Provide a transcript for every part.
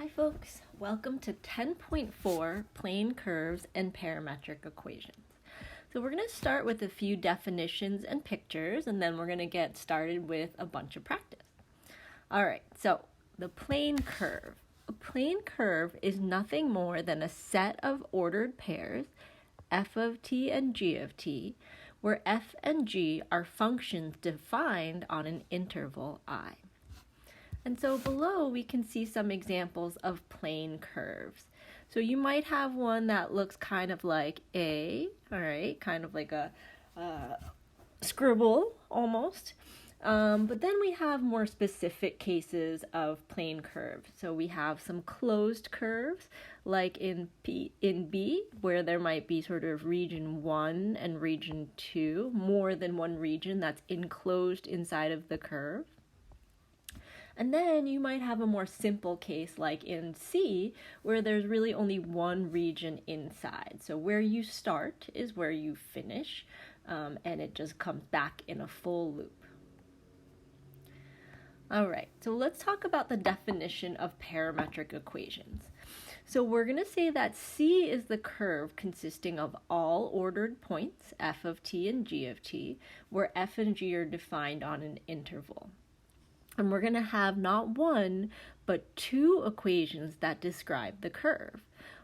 Hi folks, welcome to 10.4 Plane Curves and Parametric Equations. So we're going to start with a few definitions and pictures, and then we're going to get started with a bunch of practice. Alright, so the plane curve. A plane curve is nothing more than a set of ordered pairs, f of t and g of t, where f and g are functions defined on an interval I. And so below we can see some examples of plane curves. So you might have one that looks kind of like A, all right, kind of like a scribble almost. But then we have more specific cases of plane curves. So we have some closed curves, like in B, where there might be sort of region 1 and region 2, more than one region that's enclosed inside of the curve. And then you might have a more simple case like in C, where there's really only one region inside. So where you start is where you finish, and it just comes back in a full loop. All right, so let's talk about the definition of parametric equations. So we're going to say that C is the curve consisting of all ordered points, f of t and g of t, where f and g are defined on an interval. And we're going to have not one, but two equations that describe the curve.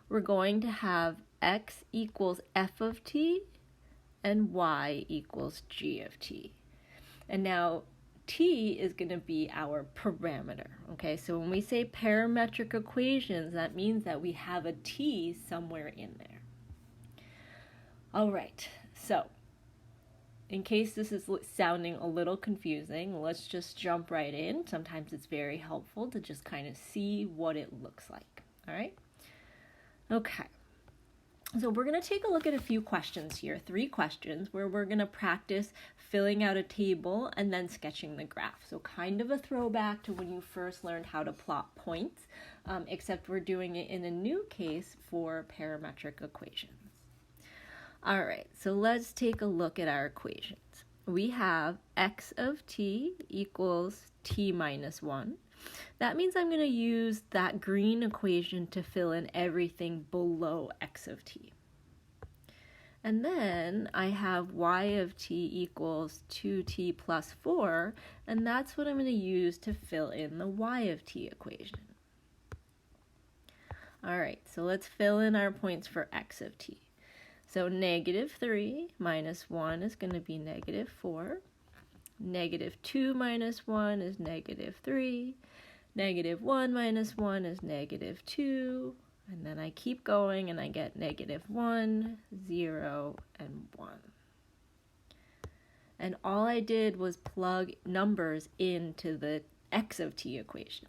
We're going to have x equals f of t and y equals g of t. And now t is going to be our parameter, okay? So when we say parametric equations, that means that we have a t somewhere in there. All right, so in case this is sounding a little confusing, let's just jump right in. Sometimes it's very helpful to just kind of see what it looks like, all right? Okay, so we're going to take a look at a few questions here, 3 questions, where we're going to practice filling out a table and then sketching the graph. So kind of a throwback to when you first learned how to plot points, except we're doing it in a new case for parametric equations. All right, so let's take a look at our equations. We have x of t equals t minus 1. That means I'm going to use that green equation to fill in everything below x of t. And then I have y of t equals 2t plus 4, and that's what I'm going to use to fill in the y of t equation. All right, so let's fill in our points for x of t. So negative 3 minus 1 is going to be negative 4. Negative 2 minus 1 is negative 3. Negative 1 minus 1 is negative 2. And then I keep going and I get negative 1, 0, and 1. And all I did was plug numbers into the x of t equation.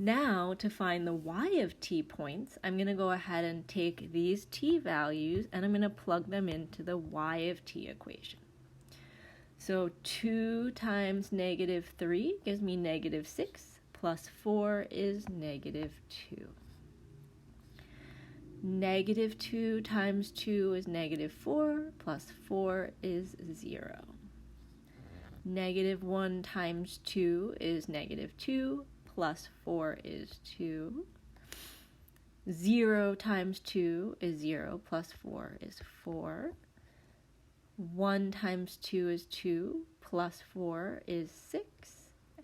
Now, to find the y of t points, I'm going to go ahead and take these t values and I'm going to plug them into the y of t equation. So 2 times negative 3 gives me negative 6, plus 4 is negative 2. Negative 2 times 2 is negative 4, plus 4 is 0. Negative 1 times 2 is negative 2. Plus 4 is 2. 0 times 2 is 0, plus 4 is 4. 1 times 2 is 2, plus 4 is 6.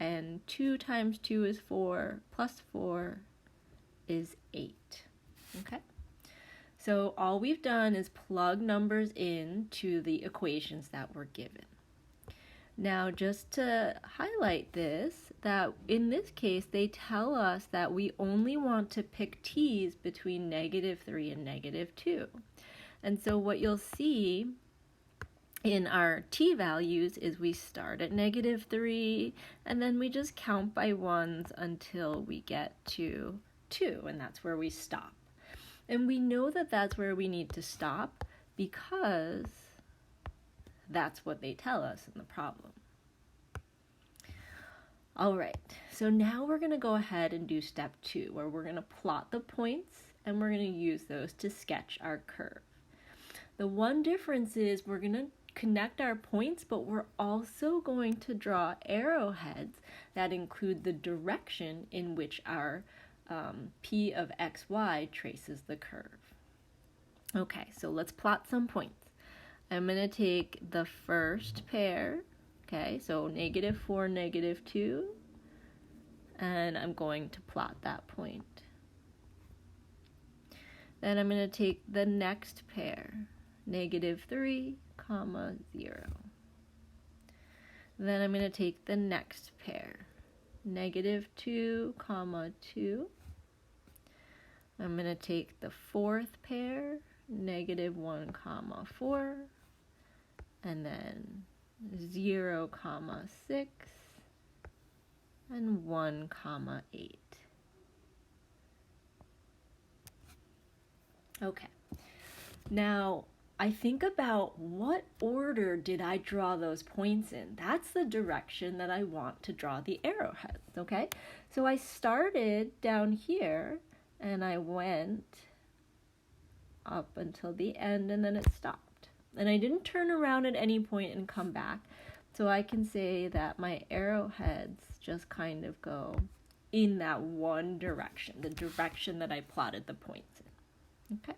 And 2 times 2 is 4, plus 4 is 8. Okay? So all we've done is plug numbers into the equations that were given. Now, just to highlight this, that in this case, they tell us that we only want to pick t's between negative 3 and negative 2. And so what you'll see in our t values is we start at negative 3, and then we just count by ones until we get to 2, and that's where we stop. And we know that that's where we need to stop because that's what they tell us in the problem. All right, so now we're going to go ahead and do step 2, where we're going to plot the points and we're going to use those to sketch our curve. The one difference is we're going to connect our points, but we're also going to draw arrowheads that include the direction in which our P of xy traces the curve. Okay, so let's plot some points. I'm going to take the first pair, okay, so -4, -2, and I'm going to plot that point. Then I'm going to take the next pair, -3, 0. Then I'm going to take the next pair, -2, 2. I'm going to take the fourth pair, -1, 4, and then 0, 6, and 1, 8. Okay, now I think about what order did I draw those points in. That's the direction that I want to draw the arrowheads, okay? So I started down here and I went up until the end and then it stopped. And I didn't turn around at any point and come back. So I can say that my arrowheads just kind of go in that one direction, the direction that I plotted the points in. Okay?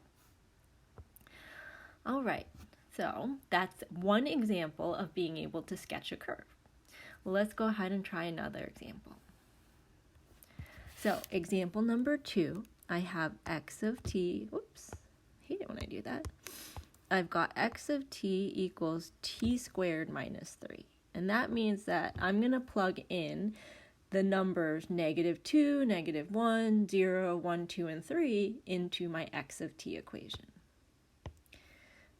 All right, so that's one example of being able to sketch a curve. Well, let's go ahead and try another example. So example number 2, I have x of t, oops, I hate it when I do that. I've got x of t equals t squared minus 3. And that means that I'm going to plug in the numbers -2, -1, 0, 1, 2, and 3 into my x of t equation.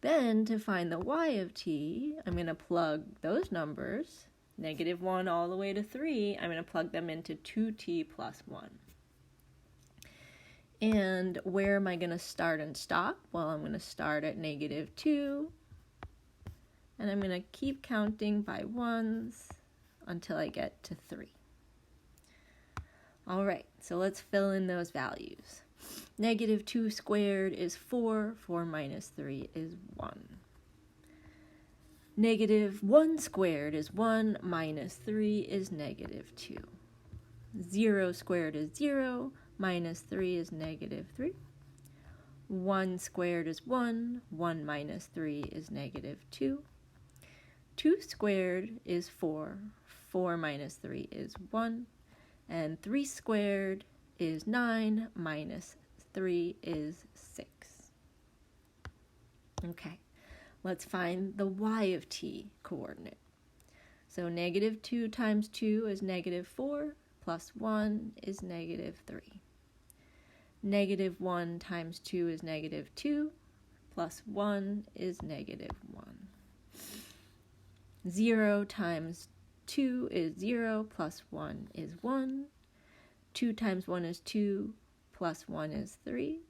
Then to find the y of t, I'm going to plug those numbers, -1 all the way to 3, I'm going to plug them into 2t plus 1. And where am I going to start and stop? Well, I'm going to start at -2, and I'm going to keep counting by ones until I get to 3. All right, so let's fill in those values. -2 squared is 4, 4 minus 3 is 1. -1 squared is 1, minus 3 is -2. 0 squared is 0, minus 3 is -3. 1 squared is 1, 1 minus 3 is -2. 2 squared is 4, 4 minus 3 is 1. And 3 squared is 9, minus 3 is 6. Okay, let's find the y of t coordinate. So -2 times 2 is -4, plus 1 is -3. -1 times 2 is -2, plus 1 is -1. 0 times 2 is 0, plus 1 is 1. 2 times 1 is 2, plus 1 is 3.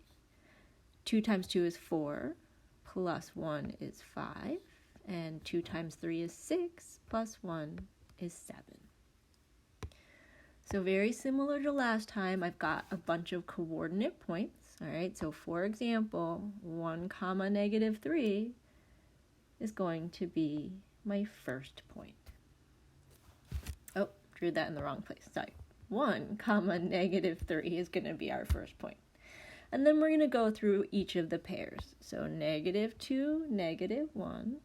2 times 2 is 4, plus 1 is 5. And 2 times 3 is 6, plus 1 is 7. So very similar to last time, I've got a bunch of coordinate points. All right, so for example, 1, -3 is going to be my first point. Oh, drew that in the wrong place. Sorry. 1, -3 is going to be our first point. And then we're going to go through each of the pairs. So -2, -1.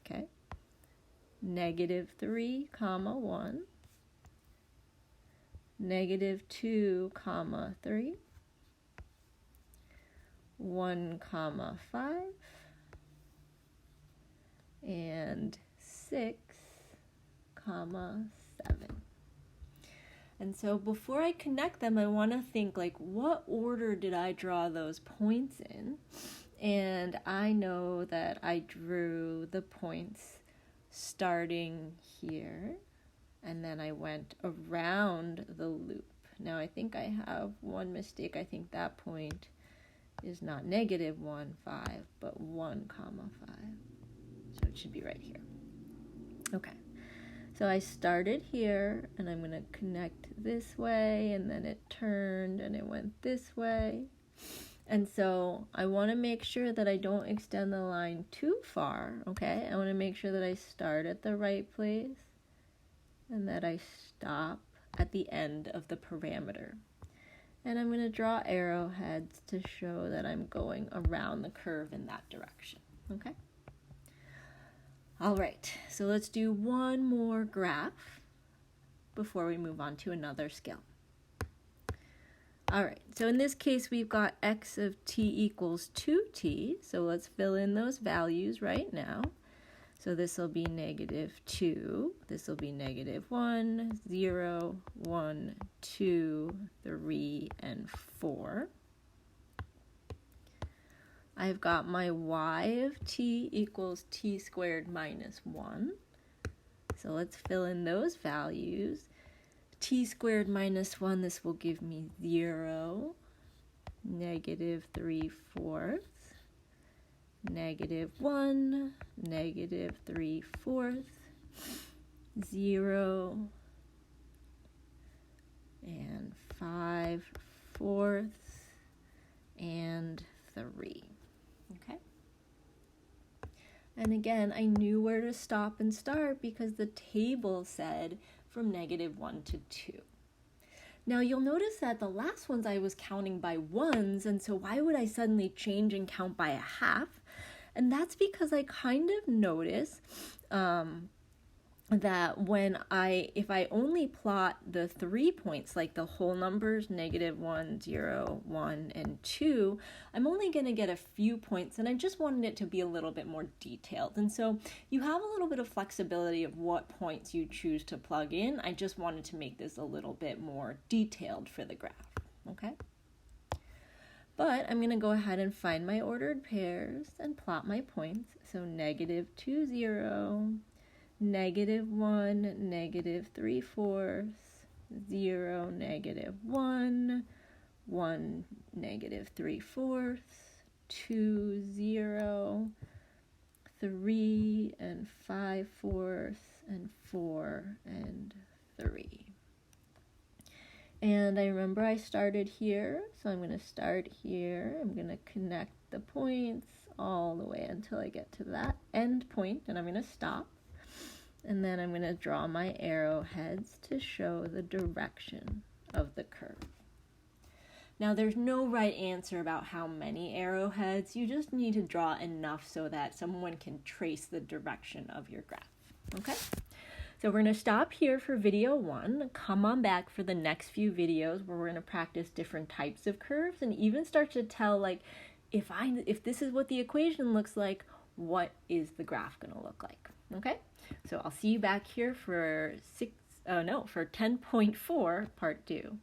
Okay. -3, 1. -2, 3. 1, 5. And 6, 7. And so before I connect them, I want to think like, what order did I draw those points in? And I know that I drew the points starting here, and then I went around the loop. Now I think I have one mistake. I think that point is not -1, 5, but 1, 5. So it should be right here. Okay. So I started here, and I'm going to connect this way, and then it turned, and it went this way. And so I want to make sure that I don't extend the line too far, okay? I want to make sure that I start at the right place, and that I stop at the end of the parameter. And I'm going to draw arrowheads to show that I'm going around the curve in that direction, okay? All right, so let's do one more graph before we move on to another skill. All right, so in this case, we've got x of t equals 2t, so let's fill in those values right now. So this will be -2, this will be -1, 0, 1, 2, 3, and 4. I've got my y of t equals t squared minus 1. So let's fill in those values. T squared minus 1, this will give me 0, -3/4, -1, -3/4, 0, and 5/4, and 3. Okay? And again, I knew where to stop and start because the table said from -1 to 2. Now you'll notice that the last ones I was counting by ones, and so why would I suddenly change and count by a half? And that's because I kind of notice that if I only plot the 3 points, like the whole numbers, -1, 0, 1, and 2, I'm only going to get a few points, and I just wanted it to be a little bit more detailed. And so you have a little bit of flexibility of what points you choose to plug in. I just wanted to make this a little bit more detailed for the graph, okay? But I'm going to go ahead and find my ordered pairs and plot my points. So -2, 0, -1, -3/4, 0, -1, 1, -3/4, 2, 0, 3, and 5/4, and 4, and 3. And I remember I started here, so I'm going to start here. I'm going to connect the points all the way until I get to that end point, and I'm going to stop. And then I'm going to draw my arrowheads to show the direction of the curve. Now, there's no right answer about how many arrowheads. You just need to draw enough so that someone can trace the direction of your graph, okay? So we're going to stop here for video 1. Come on back for the next few videos where we're going to practice different types of curves and even start to tell, like, if this is what the equation looks like, what is the graph going to look like, okay? So I'll see you back here for 10.4, part 2.